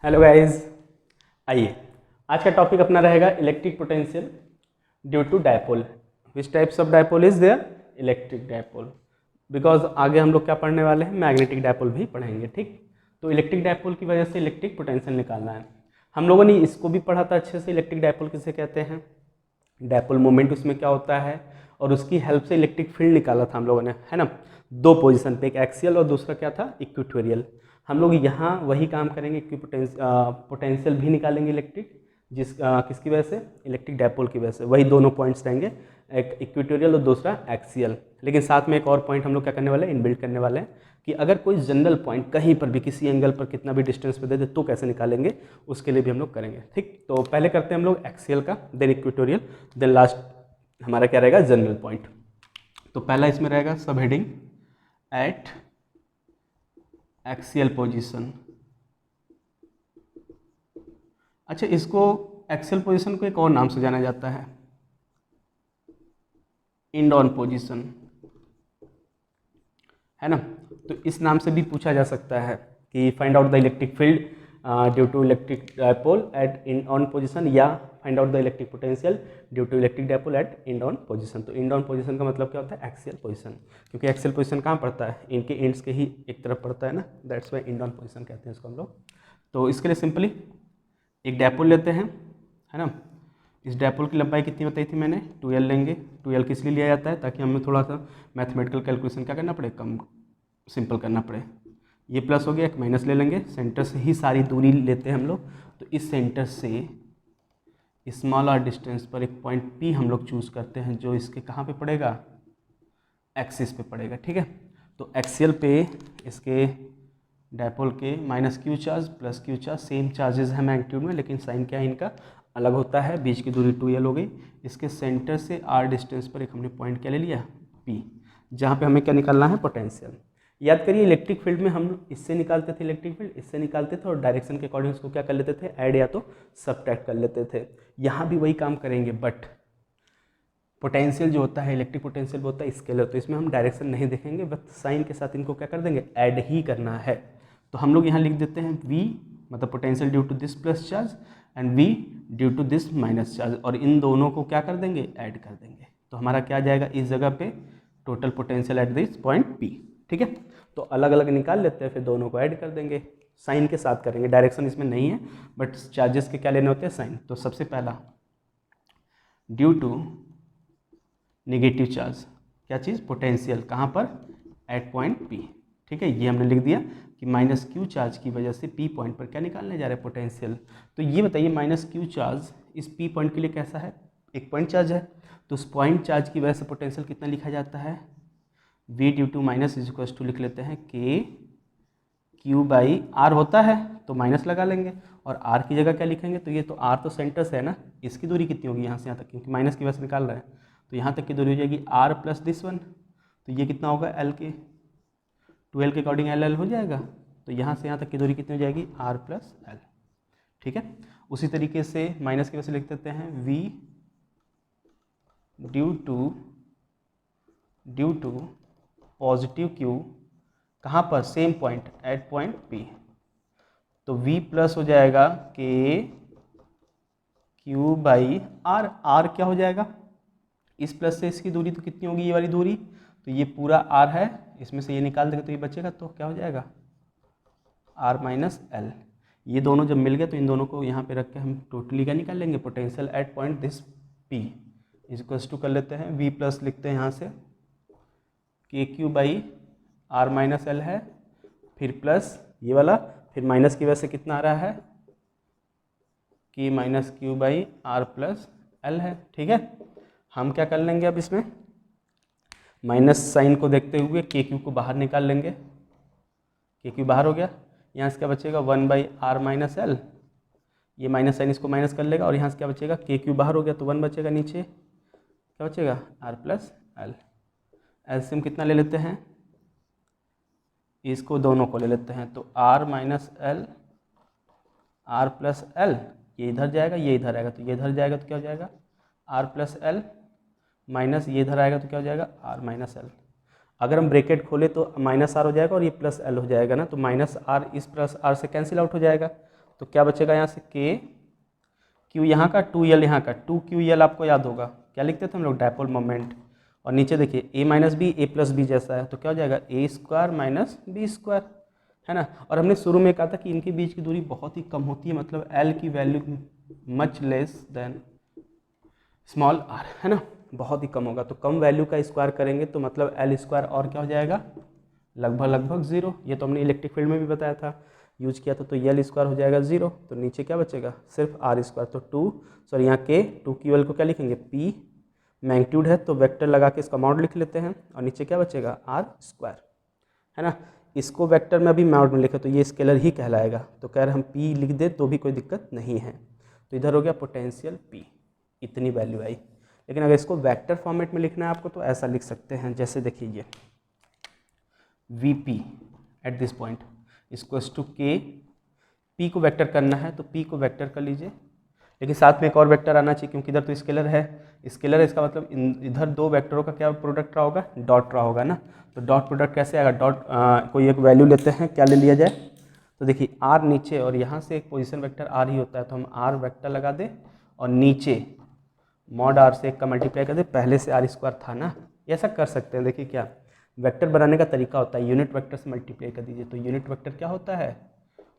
Hello guys, आइए आज का टॉपिक अपना रहेगा electric potential due to dipole. Which types of dipole is there? Electric dipole. Because आगे हम लोग क्या पढ़ने वाले हैं, मैग्नेटिक डायपोल भी पढ़ेंगे। ठीक, तो इलेक्ट्रिक डायपोल की वजह से इलेक्ट्रिक पोटेंशियल निकालना है। हम लोगों ने इसको भी पढ़ा था अच्छे से, इलेक्ट्रिक डायपोल किसे कहते हैं, डायपोल मोमेंट उसमें क्या होता है, और उसकी हेल्प से इलेक्ट्रिक फील्ड निकाला था हम लोगों ने, है ना। दो पोजीशन पे, एक एक्सियल और दूसरा क्या था, इक्वेटोरियल। हम लोग यहाँ वही काम करेंगे, पोटेंशियल भी निकालेंगे इलेक्ट्रिक, किसकी वजह से, इलेक्ट्रिक डायपोल की वजह से। वही दोनों पॉइंट्स रहेंगे, एक इक्वेटोरियल और दूसरा एक्सियल। लेकिन साथ में एक और पॉइंट हम लोग क्या करने वाले हैं, इनबिल्ट करने वाले हैं कि अगर कोई जनरल पॉइंट कहीं पर भी किसी एंगल पर कितना भी डिस्टेंस पे दे दे तो कैसे निकालेंगे, उसके लिए भी हम लोग करेंगे। ठीक, तो पहले करते हैं हम लोग एक्सियल का, देन इक्वेटोरियल, देन लास्ट हमारा क्या रहेगा, जनरल पॉइंट। तो पहला इसमें रहेगा सब हेडिंग एट एक्सियल पोजीशन। अच्छा, इसको एक्सियल पोजीशन को एक और नाम से जाना जाता है, एंड ऑन पोजीशन, है ना। तो इस नाम से भी पूछा जा सकता है कि find out the electric field due to electric dipole at end on position, या find out the electric potential due to electric dipole at end on position. तो एंड ऑन पोजीशन का मतलब क्या होता है, एक्सियल पोजीशन, क्योंकि axial position कहाँ पड़ता है, इनके एंड्स के ही एक तरफ पड़ता है ना, that's why and on position कहते हैं इसको हम लोग। तो इसके लिए सिंपली एक डायपोल लेते हैं, है ना। इस डायपोल की लंबाई कितनी बताई थी मैंने, 2L लेंगे। 2L किस लिए लिया जाता है, ताकि हमें थोड़ा सा मैथमेटिकल कैलकुलेशन क्या करना पड़े, कम सिंपल करना पड़े। ये प्लस हो गया, एक माइनस ले लेंगे, सेंटर से ही सारी दूरी लेते हैं हम लोग। तो इस सेंटर से स्मॉलर डिस्टेंस पर एक पॉइंट P हम लोग चूज़ करते हैं, जो इसके कहाँ पे पड़ेगा, एक्सिस पे पड़ेगा। ठीक है, तो एक्सियल पे इसके डायपोल के minus Q charge plus Q charge, same charges है मैग्नीट्यूड में, लेकिन साइन क्या है इनका अलग होता है। बीच की दूरी 2L हो गई। इसके सेंटर से R डिस्टेंस पर एक हमने पॉइंट क्या ले लिया, P, जहाँ पे हमें क्या निकालना है, पोटेंशियल। याद करिए, इलेक्ट्रिक फील्ड में हम इससे निकालते थे, इलेक्ट्रिक फील्ड इससे निकालते थे, और डायरेक्शन के अकॉर्डिंग उसको क्या कर लेते थे, ऐड या तो सब्ट्रैक्ट कर लेते थे। यहाँ भी वही काम करेंगे, बट पोटेंशियल जो होता है, इलेक्ट्रिक पोटेंशियल होता है स्केलर, तो इसमें हम डायरेक्शन नहीं देखेंगे, बस साइन के साथ इनको क्या कर देंगे, ऐड ही करना है। तो हम लोग यहाँ लिख देते हैं V मतलब potential due to this plus charge and V due to this minus charge, और इन दोनों को क्या कर देंगे, ऐड कर देंगे। तो हमारा क्या आ जाएगा इस जगह पे, total potential at this point P। ठीक है, तो अलग अलग निकाल लेते हैं, फिर दोनों को ऐड कर देंगे, साइन के साथ करेंगे, डायरेक्शन इसमें नहीं है, बट चार्जेस के क्या लेने होते हैं, साइन। तो सबसे पहला ड्यू टू नेगेटिव चार्ज, क्या चीज़, पोटेंशियल, कहाँ पर, एट पॉइंट P। ठीक है, ये हमने लिख दिया कि माइनस क्यू चार्ज की वजह से P पॉइंट पर क्या निकालने जा रहे हैं, पोटेंशियल। तो ये बताइए माइनस क्यू चार्ज इस P पॉइंट के लिए कैसा है, एक पॉइंट चार्ज है, तो उस पॉइंट चार्ज की वजह से पोटेंशियल कितना लिखा जाता है, V due to minus is equal to लिख लेते हैं K Q बाई R होता है, तो माइनस लगा लेंगे, और R की जगह क्या लिखेंगे, तो ये तो R तो सेंटर से है ना, इसकी दूरी कितनी होगी यहाँ से यहाँ तक, क्योंकि माइनस की वजह से निकाल रहा है, तो यहाँ तक की दूरी हो जाएगी R प्लस दिस वन, तो ये कितना होगा L के, 2L के अकॉर्डिंग LL हो जाएगा, तो यहाँ से यहाँ तक की दूरी कितनी हो जाएगी, R प्लस L। ठीक है, उसी तरीके से माइनस की वजह से लिख देते हैं V due to positive Q, कहाँ पर, same point at point P, तो V प्लस हो जाएगा K Q by R। R क्या हो जाएगा, इस प्लस से इसकी दूरी तो कितनी होगी, ये वाली दूरी, तो ये पूरा R है, इसमें से ये निकाल देंगे तो ये बचेगा, तो क्या हो जाएगा R माइनस L। ये दोनों जब मिल गए तो इन दोनों को यहाँ पे रख के हम टोटली क्या निकाल लेंगे, potential at point this P equals to कर लेते हैं, V प्लस लिखते हैं यहाँ से K Q by R minus L है, फिर प्लस ये वाला, फिर माइनस की वजह से कितना आ रहा है, K minus Q by R plus L है। ठीक है, हम क्या कर लेंगे अब इसमें, माइनस साइन को देखते हुए K Q को बाहर निकाल लेंगे, K Q बाहर हो गया, यहाँ से क्या बचेगा 1 बाई R माइनस L, ये माइनस साइन इसको माइनस कर लेगा, और यहाँ से क्या बचेगा, K Q बाहर हो गया तो 1 बचेगा, नीचे क्या बचेगा R प्लस L। एलसीएम कितना ले लेते हैं, इसको दोनों को ले लेते हैं, तो R minus L R plus L, ये इधर जाएगा ये इधर आएगा, तो ये इधर जाएगा तो क्या हो जाएगा R प्लस L, माइनस ये इधर आएगा तो क्या हो जाएगा R माइनस L। अगर हम ब्रैकेट खोले तो माइनस R हो जाएगा और ये प्लस L हो जाएगा ना, तो माइनस R इस प्लस R से कैंसिल आउट हो जाएगा, तो क्या बचेगा यहाँ से के क्यू यहाँ का 2l यहाँ का 2ql आपको याद होगा क्या लिखते थे हम लोग डायपोल मोमेंट। और नीचे देखिए a minus b a plus b जैसा है तो क्या हो जाएगा a square minus b square, है ना। और हमने शुरू में कहा था कि इनके बीच की दूरी बहुत ही कम होती है, मतलब l की value much less than small r, है ना, बहुत ही कम होगा। तो कम वैल्यू का स्क्वायर करेंगे तो मतलब l स्क्वायर और क्या हो जाएगा लगभग 0। ये तो हमने इलेक्ट्रिक फील्ड में भी बताया था, यूज किया था। तो l स्क्वायर हो जाएगा 0, तो नीचे क्या बचेगा सिर्फ r स्क्वायर। तो यहाँ के 2ql को क्या लिखेंगे p, मैग्नीट्यूड है तो वेक्टर लगा के इसका मॉड लिख लेते हैं, और नीचे क्या बचेगा r स्क्वायर, है ना। इसको वेक्टर में अभी मॉड में लिखे तो ये स्केलर ही कहलाएगा, तो कह रहे हम p लिख दे तो भी कोई दिक्कत नहीं है। तो इधर हो गया पोटेंशियल p, इतनी वैल्यू आई। लेकिन अगर इसको वेक्टर फॉर्मेट में लिखना है आपको तो ऐसा लिख सकते हैं, जैसे देखिए ये Vp at this point equals to K, p को वेक्टर करना है तो p को वेक्टर कर लीजिए, लेकिन साथ में एक और वेक्टर आना चाहिए क्योंकि इधर तो स्केलर है। स्केलर है इसका मतलब इधर दो वेक्टरों का क्या प्रोडक्ट रहा होगा, डॉट रहा होगा ना। तो डॉट प्रोडक्ट कैसे आएगा, डॉट कोई एक वैल्यू लेते हैं, क्या ले लिया जाए, तो देखिए r नीचे और यहाँ से एक पोजीशन वेक्टर r ही होता है, तो हम r वेक्टर लगा दें और नीचे मॉड r से एक का मल्टीप्लाई कर दे, पहले से r स्क्वायर था ना। ऐसा कर सकते हैं, देखिए क्या वेक्टर बनाने का तरीका होता है, यूनिट वेक्टर से मल्टीप्लाई कर दीजिए। तो यूनिट वेक्टर क्या होता है,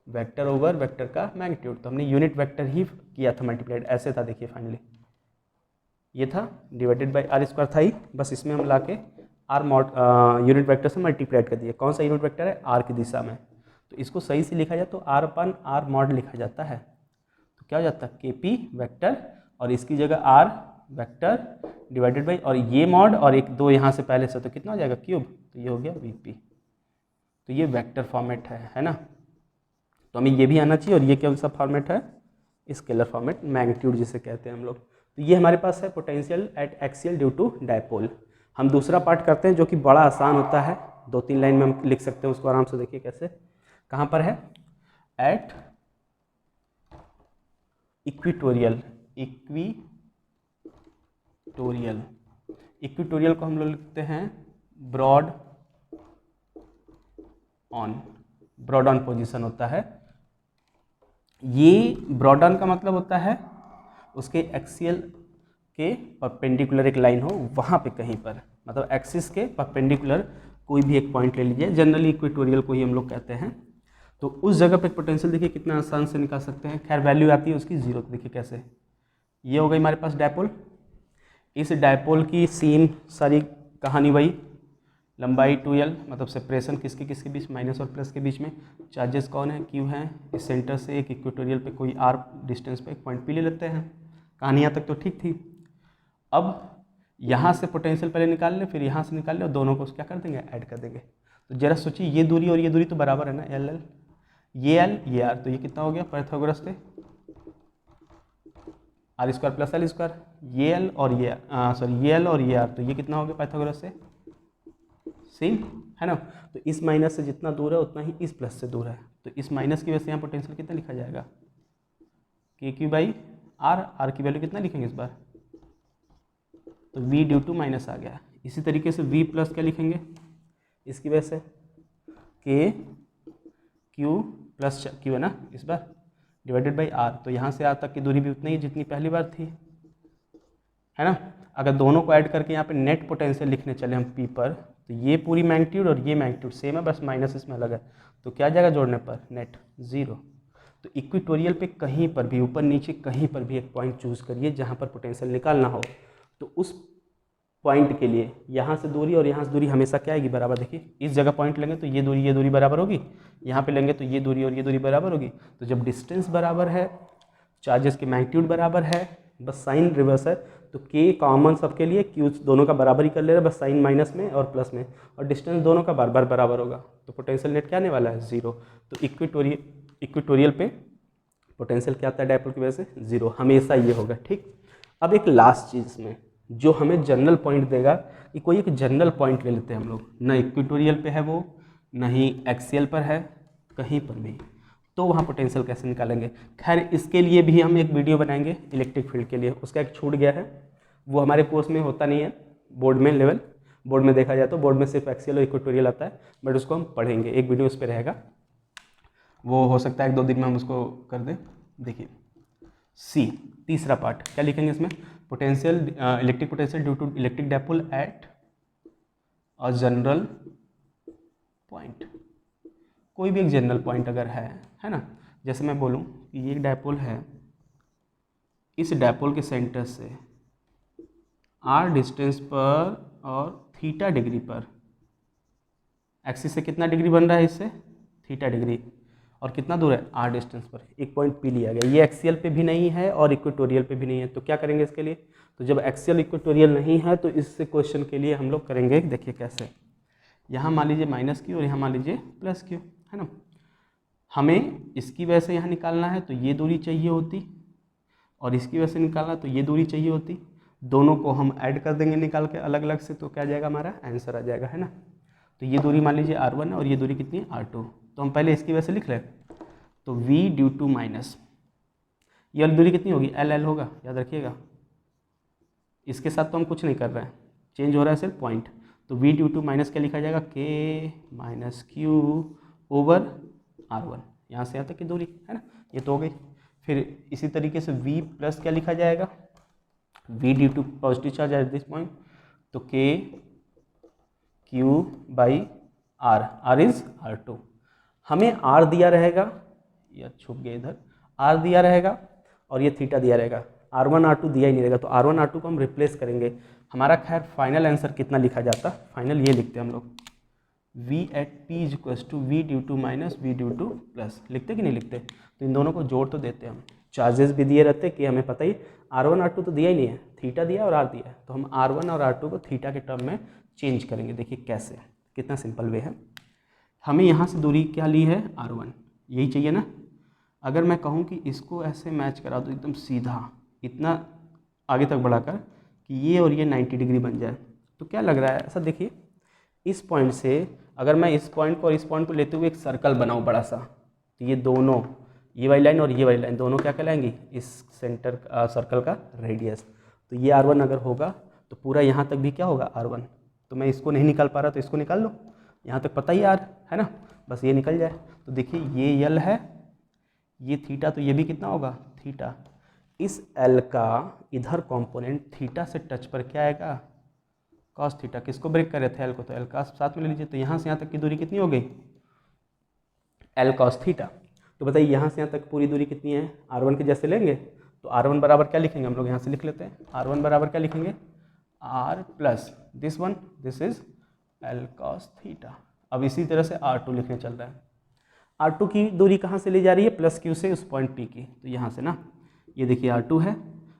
वेक्टर ओवर वेक्टर का मैग्नीट्यूड। तो हमने यूनिट वेक्टर ही किया था मल्टीप्लाइड, ऐसे था देखिए फाइनली ये था डिवाइडेड बाय r स्क्वायर था ही, बस इसमें हम ला के r मॉड यूनिट वेक्टर से मल्टीप्लाइड कर दिए। कौन सा यूनिट वेक्टर है, r की दिशा में, तो इसको सही से लिखा जाए तो r/r मॉड लिखा जाता है। तो क्या हो जाता है kp वेक्टर और इसकी जगह r वेक्टर डिवाइडेड बाई, और ये मॉड और एक दो यहाँ से पहले से, तो कितना हो जाएगा क्यूब, तो ये हो गया Vp। तो ये वेक्टर फॉर्मेट है ना। तो हमें ये भी आना चाहिए, और ये कौन सा फॉर्मेट है, स्केलर फॉर्मेट, मैग्नीट्यूड जिसे कहते हैं हम लोग। तो ये हमारे पास है potential at axial due to dipole. हम दूसरा पार्ट करते हैं जो कि बड़ा आसान होता है, 2-3 लाइन में हम लिख सकते हैं उसको आराम से। देखिए कैसे, कहाँ पर है, एट इक्विटोरियल को हम लोग लिखते हैं ब्रॉड ऑन पोजीशन होता है। ये ब्रॉड ऑन का मतलब होता है उसके एक्सियल के परपेंडिकुलर एक लाइन हो वहाँ पे कहीं पर, मतलब एक्सिस के परपेंडिकुलर कोई भी एक पॉइंट ले लीजिए, जनरली इक्वेटोरियल को ही हम लोग कहते हैं। तो उस जगह पे पोटेंशियल देखिए कितना आसान से निकाल सकते हैं। खैर वैल्यू आती है उसकी 0, तो देखिए कैसे, ये हो गई हमारे पास डायपोल। इस डायपोल की सेम सारी कहानी वही, लंबाई 2l, मतलब सेपरेशन किसके किसके बीच, माइनस और प्लस के बीच में। चार्जेस कौन है, क्यू है। इस सेंटर से एक इक्वेटोरियल पे कोई r डिस्टेंस पे एक पॉइंट p ले लेते हैं। कहानी यहाँ तक तो ठीक थी। अब यहाँ से पोटेंशियल पहले निकाल लें, फिर यहाँ से निकाल लें, और दोनों को क्या कर देंगे, ऐड कर देंगे। तो जरा सोचिए ये दूरी और ये दूरी तो बराबर है ना, l ये l ये r, तो ये कितना हो गया पाइथागोरस से r square plus l square, ये l और ये ये l और ये r, तो ये कितना हो गया पाइथागोरस से सेम, है ना। तो इस माइनस से जितना दूर है उतना ही इस प्लस से दूर है, तो इस माइनस की वजह से यहाँ पोटेंशियल कितना लिखा जाएगा, k/r, r की वैल्यू कितना लिखेंगे इस बार, तो v ड्यू टू माइनस आ गया। इसी तरीके से v प्लस क्या लिखेंगे इसकी वजह से, q प्लस q है ना इस बार, डिवाइडेड बाई r। तो यहाँ से r तक की दूरी भी उतनी ही जितनी पहली बार थी, है ना। अगर दोनों को ऐड करके यहाँ पे नेट पोटेंशियल लिखने चले हम p पर, तो ये पूरी मैग्नीट्यूड और ये मैग्नीट्यूड सेम है, बस माइनस इसमें अलग है, तो क्या आ जाएगा जोड़ने पर नेट 0। तो इक्वेटोरियल पे कहीं पर भी ऊपर नीचे कहीं पर भी एक पॉइंट चूज करिए जहाँ पर पोटेंशियल निकालना हो, तो उस पॉइंट के लिए यहाँ से दूरी और यहाँ से दूरी हमेशा क्या आएगी, बराबर। देखिए इस जगह पॉइंट लेंगे तो ये दूरी बराबर होगी, यहाँ पे लेंगे तो ये दूरी और ये दूरी बराबर होगी। तो जब डिस्टेंस बराबर है, चार्जेस की मैग्नीट्यूड बराबर है, बस साइन रिवर्स है, तो k कॉमन सबके लिए, q दोनों का बराबर ही कर ले रहा है, बस साइन माइनस में और प्लस में, और डिस्टेंस दोनों का बार बार बराबर होगा, तो पोटेंशियल नेट क्या आने वाला है 0। तो इक्वेटोरियल पे पोटेंशियल क्या आता है डायपोल की वजह से 0, हमेशा ये होगा, ठीक। अब एक लास्ट चीज़ में जो हमें जनरल पॉइंट देगा, कि कोई एक जनरल पॉइंट ले लेते हैं हम लोग, ना इक्वेटोरियल पे है वो, ना ही एक्सियल पर है, कहीं पर भी, तो वहाँ पोटेंशियल कैसे निकालेंगे। खैर इसके लिए भी हम एक वीडियो बनाएंगे इलेक्ट्रिक फील्ड के लिए, उसका एक छूट गया है, वो हमारे कोर्स में होता नहीं है, बोर्ड में बोर्ड में देखा जाए तो बोर्ड में सिर्फ एक्सियल और इक्वेटोरियल आता है, बट उसको हम पढ़ेंगे, एक वीडियो उस पर रहेगा। वो हो सकता है 1-2 दिन में हम उसको कर दें। देखिए सी, तीसरा पार्ट क्या लिखेंगे इसमें, potential electric potential due to electric dipole at a general point. कोई भी एक जनरल पॉइंट अगर है ना, जैसे मैं बोलूँ कि ये एक डायपोल है, इस डायपोल के सेंटर से आर डिस्टेंस पर और थीटा डिग्री पर, एक्सिस से कितना डिग्री बन रहा है इससे, थीटा डिग्री, और कितना दूर है आर डिस्टेंस पर, एक पॉइंट पी लिया गया। ये एक्सियल पे भी नहीं है और इक्वेटोरियल पे भी नहीं है, तो क्या करेंगे इसके लिए, तो जब एक्सियल इक्वेटोरियल नहीं है तो इस क्वेश्चन के लिए हम लोग करेंगे, देखिए कैसे, यहाँ मान लीजिए माइनस क्यू और यहाँ मान लीजिए प्लस क्यू, है ना। हमें इसकी वजह से यहाँ निकालना है तो ये दूरी चाहिए होती, और इसकी वजह से निकालना तो ये दूरी चाहिए होती, दोनों को हम ऐड कर देंगे निकाल के अलग अलग से, तो क्या जाएगा हमारा आंसर आ जाएगा, है ना। तो ये दूरी मान लीजिए R1 है और ये दूरी कितनी है R2, तो हम पहले इसकी वजह से लिख लें, तो V ड्यू टू माइनस, ये वाली दूरी कितनी होगी L होगा, याद रखिएगा, इसके साथ तो हम कुछ नहीं कर रहे हैं, चेंज हो रहा है सिर्फ पॉइंट, तो V ड्यू टू माइनस क्या लिखा जाएगा, K minus Q over R1, यहाँ से यहाँ तक की दूरी, है ना, ये तो हो गई। फिर इसी तरीके से V प्लस क्या लिखा जाएगा, V due to positive charge at this point, तो K Q by R is R2, हमें R दिया रहेगा, या छुप गया इधर, R दिया रहेगा और ये थीटा दिया रहेगा, R1 R2 दिया ही नहीं रहेगा, तो R1 R2 को हम रिप्लेस करेंगे। हमारा खैर फाइनल आंसर कितना लिखा जाता, फाइनल ये लिखते हैं हम लोग, V at P is equal to V due to minus V due to plus, लिखते कि नहीं लिखते, तो इन दोनों को जोड़ तो देते हैं हम, चार्जेस भी दिए रहते कि हमें पता ही, R1 R2 तो दिया ही नहीं है, थीटा दिया और R दिया है, तो हम R1 और R2 को थीटा के टर्म में चेंज करेंगे। देखिए कैसे, कितना सिंपल वे है, हमें यहाँ से दूरी क्या ली है R1, यही चाहिए ना। अगर मैं कहूँ कि इसको ऐसे मैच करा दो एकदम सीधा, इतना आगे तक बढ़ाकर कि ये और ये 90 डिग्री बन जाए, तो क्या लग रहा है ऐसा, देखिए इस पॉइंट से अगर मैं इस पॉइंट को और इस पॉइंट को लेते हुए एक सर्कल बनाऊँ बड़ा सा, तो ये दोनों, ये वाली लाइन और ये वाली लाइन दोनों क्या कहलाएंगी, इस सेंटर सर्कल का रेडियस। तो ये R1 अगर होगा तो पूरा यहाँ तक भी क्या होगा R1, तो मैं इसको नहीं निकाल पा रहा तो इसको निकाल लो, यहाँ तक पता ही R है ना, बस ये निकल जाए। तो देखिए ये L है, ये थीटा, तो ये भी कितना होगा थीटा, इस L का इधर कंपोनेंट थीटा से टच पर क्या आएगा, कॉस थीटा। किसको ब्रेक कर रहे थे L को, तो L का साथ में ले लीजिए, तो यहाँ से यहाँ तक की दूरी कितनी हो गई L कॉस थीटा। तो बताइए यहाँ से यहाँ तक पूरी दूरी कितनी है, R1 के जैसे लेंगे तो R1 बराबर क्या लिखेंगे, हम लोग यहाँ से लिख लेते हैं, R1 बराबर क्या लिखेंगे, R plus this one, this is L cos theta. अब इसी तरह से R2 लिखने चल रहा है, R2 की दूरी कहाँ से ली जा रही है, प्लस Q से उस पॉइंट P की, तो यहाँ से ना, ये देखिए R2 है,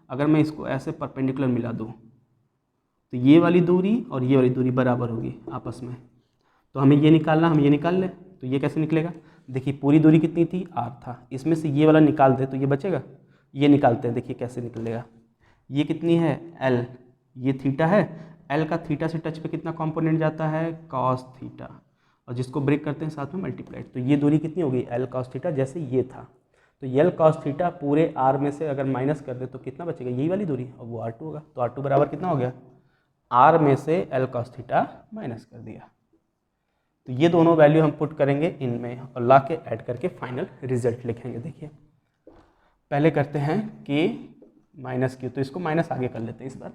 अगर मैं इसको ऐसे परपेंडिकुलर मिला दूँ तो ये वाली दूरी और ये वाली दूरी बराबर होगी आपस में, तो हमें ये निकालना, हम ये निकाल लें, तो ये कैसे निकलेगा, देखिए पूरी दूरी कितनी थी R था, इसमें से ये वाला निकाल दे तो ये बचेगा, ये निकालते हैं, देखिए कैसे निकलेगा, ये कितनी है L, ये थीटा है, L का थीटा से टच पे कितना कंपोनेंट जाता है कॉस थीटा, और जिसको ब्रेक करते हैं साथ में मल्टीप्लाइड, तो ये दूरी कितनी होगी L कॉस थीटा, जैसे ये था, तो L कॉस थीटा पूरे R में से अगर माइनस कर दे तो कितना बचेगा, यही वाली दूरी, और वो R2 होगा, तो R2 बराबर कितना हो गया, R में से L कॉस थीटा माइनस कर दिया। तो ये दोनों वैल्यू हम पुट करेंगे इनमें और ला के ऐड करके फाइनल रिजल्ट लिखेंगे। देखिए पहले करते हैं K माइनस Q, तो इसको माइनस आगे कर लेते हैं इस बार,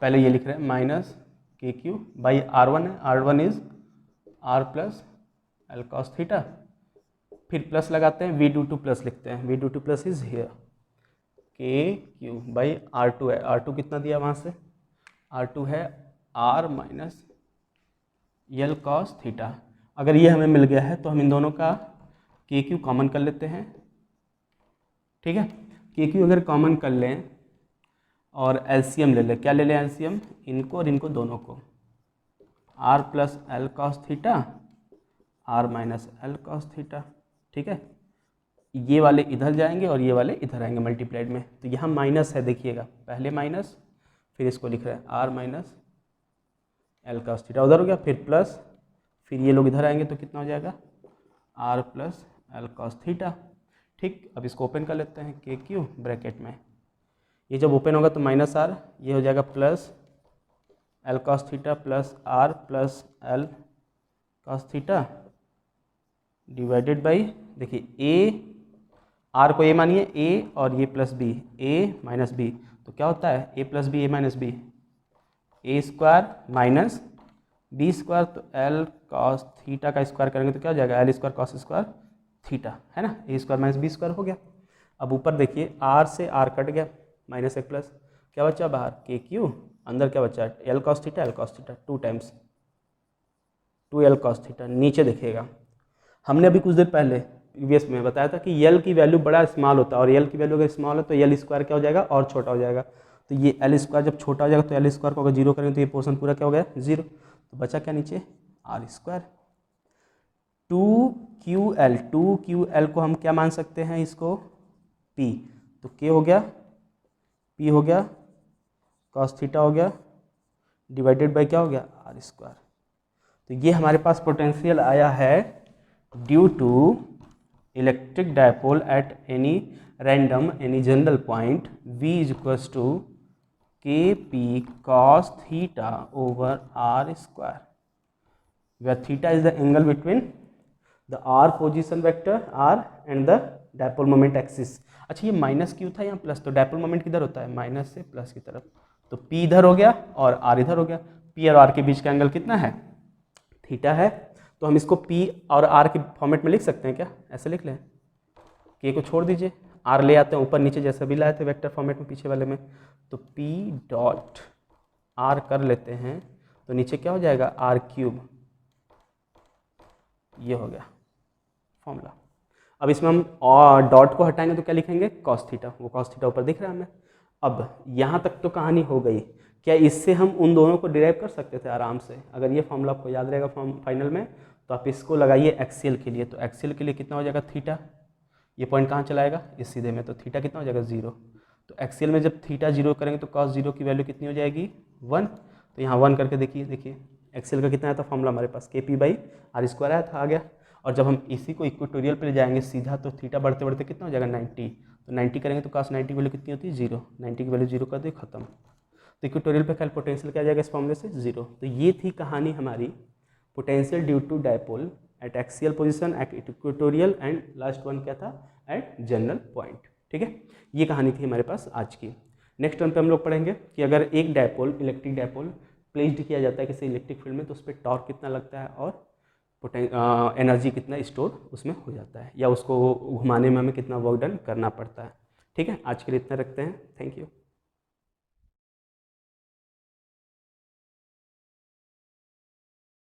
पहले ये लिख रहे हैं माइनस KQ बाई R1 है, R1 is R plus L cos theta, फिर प्लस लगाते हैं, V ड्यू टू प्लस लिखते हैं, V due to plus is here, KQ by R2 है, R2 कितना दिया वहाँ से, R2 है R minus L cos theta. अगर ये हमें मिल गया है तो हम इन दोनों का KQ कॉमन कर लेते हैं, ठीक है, KQ अगर कॉमन कर लें और LCM ले लें, क्या ले लें LCM, इनको और इनको दोनों को, R plus L cos theta, R minus L cos theta, ठीक है, ये वाले इधर जाएंगे और ये वाले इधर आएंगे मल्टीप्लाइड में, तो यहाँ माइनस है, देखिएगा पहले माइनस, फिर इसको लिख रहे हैं R minus L cos theta, उधर हो गया, फिर प्लस, फिर ये लोग इधर आएंगे तो कितना हो जाएगा R plus L cos theta, ठीक। अब इसको ओपन कर लेते हैं, KQ ब्रैकेट में, ये जब ओपन होगा तो माइनस R, ये हो जाएगा plus L cos theta plus R plus L cos theta divided by, देखिए ए, आर को ए मानिए, ए और ये प्लस बी, ए माइनस बी, तो क्या होता है ए प्लस बी, ए माइनस बी, ए स्क्वायर माइनस बी स्क्वायर, तो एल कॉस थीटा का स्क्वायर करेंगे तो क्या हो जाएगा, L square cos square theta, है ना, ए स्क्वायर माइनस बी स्क्वायर हो गया। अब ऊपर देखिए आर से आर कट गया, माइनस एक प्लस, क्या बचा बाहर के क्यू, अंदर क्या बचा L cos theta, L cos theta 2 times 2 L cos theta. नीचे देखिएगा हमने अभी कुछ देर पहले प्रीवियस में बताया था कि यल की वैल्यू बड़ा स्मॉल होता है, और यल की वैल्यू अगर स्मॉल है तो यल स्क्वायर क्या हो जाएगा और छोटा हो जाएगा। तो ये एल स्क्वायर जब छोटा हो जाएगा तो एल स्क्वायर को अगर जीरो करेंगे तो ये पोर्शन पूरा क्या हो गया जीरो, तो बचा क्या नीचे आर स्क्वायर। 2QL को हम क्या मान सकते हैं इसको P, तो K हो गया, P हो गया, cos थीटा हो गया, डिवाइडेड बाई क्या हो गया आर स्क्वायर। तो ये हमारे पास पोटेंशियल आया है due to electric dipole at any random any general point V is equals to KP cos theta over R square, where theta is the angle between the r position vector r and the dipole moment axis। अच्छा ये minus क्यों था यहाँ plus, तो dipole moment किधर होता है minus से प्लस की तरफ, तो P इधर हो गया और R इधर हो गया। P और R के बीच का एंगल कितना है थीटा है, तो हम इसको P और R के फॉर्मेट में लिख सकते हैं क्या, ऐसे लिख लें, K को छोड़ दीजिए, R ले आते हैं ऊपर नीचे जैसे भी लाए थे वेक्टर फॉर्मेट में पीछे वाले में, तो P डॉट R कर लेते हैं तो नीचे क्या हो जाएगा R क्यूब, ये हो गया फॉर्मूला। अब इसमें हम डॉट को हटाएंगे तो क्या लिखेंगे कॉस थीटा, वो कॉस थीटा ऊपर दिख रहा है हमें। अब यहाँ तक तो कहानी हो गई, क्या इससे हम उन दोनों को डिराइव कर सकते थे आराम से, अगर ये फॉर्मूला आपको याद रहेगा फाइनल में, तो आप इसको लगाइए एक्सियल के लिए, तो एक्सियल के लिए कितना हो जाएगा थीटा, ये पॉइंट कहाँ चलाएगा इस सीधे में, तो थीटा कितना हो जाएगा 0, तो एक्सियल में जब थीटा 0 करेंगे तो कॉस 0 की वैल्यू कितनी हो जाएगी 1, तो यहाँ 1 करके देखिए एक्सियल का कितना आया था फॉर्मूला हमारे पास KP बाई आर स्क्वायर आया था, आ गया। और जब हम इसी को इक्वेटोरियल पे ले जाएंगे सीधा तो थीटा बढ़ते बढ़ते कितना हो जाएगा 90, तो 90 करेंगे तो cos 90 की वैल्यू कितनी होती है 0, 90 की वैल्यू 0 कर दे खत्म, तो इक्वेटोरियल पे ख्याल पोटेंशियल क्या आ जाएगा इस फॉर्मूले से 0। तो ये थी कहानी हमारी potential due to dipole at axial position at equatorial and last one क्या था एट जनरल पॉइंट, ठीक है, ये कहानी थी हमारे पास आज की। नेक्स्ट टर्म पे हम लोग पढ़ेंगे कि अगर एक डायपोल इलेक्ट्रिक डायपोल प्लेस्ड किया जाता है किसी इलेक्ट्रिक फील्ड में तो उस पर टॉर्क कितना लगता है और एनर्जी कितना स्टोर उसमें हो जाता है, या उसको घुमाने में हमें कितना वर्क डन करना पड़ता है। ठीक है, आज के लिए इतना रखते हैं, थैंक यू।